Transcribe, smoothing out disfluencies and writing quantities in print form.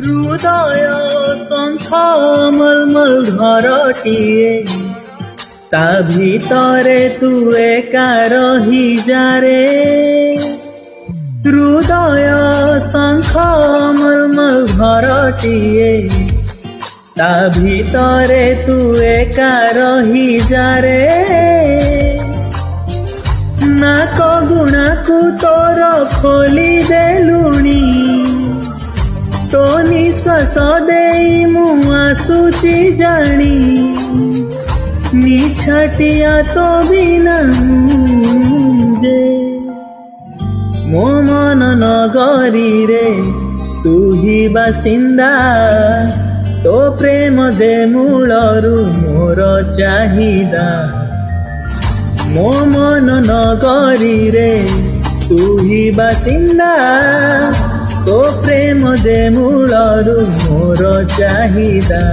हृदय शंख मलमल घरटिए ता भितरे तू एका रही जा रे। हृदय शंख मलमल घरटिए ता भितरे तू एका रही जा रे। नाक गुणाकू तोर खोली देलुणी तो निश्वास देई मु आसुची जानी निछाटिया तो बिना जे मो मन नगरी रे तू ही बासिंदा तो प्रेम जे मूलरू मोर चाहिदा। मो मन नगरी रे तू ही बासिंदा तो प्रेम जे मूलरू मोर चाहिदा।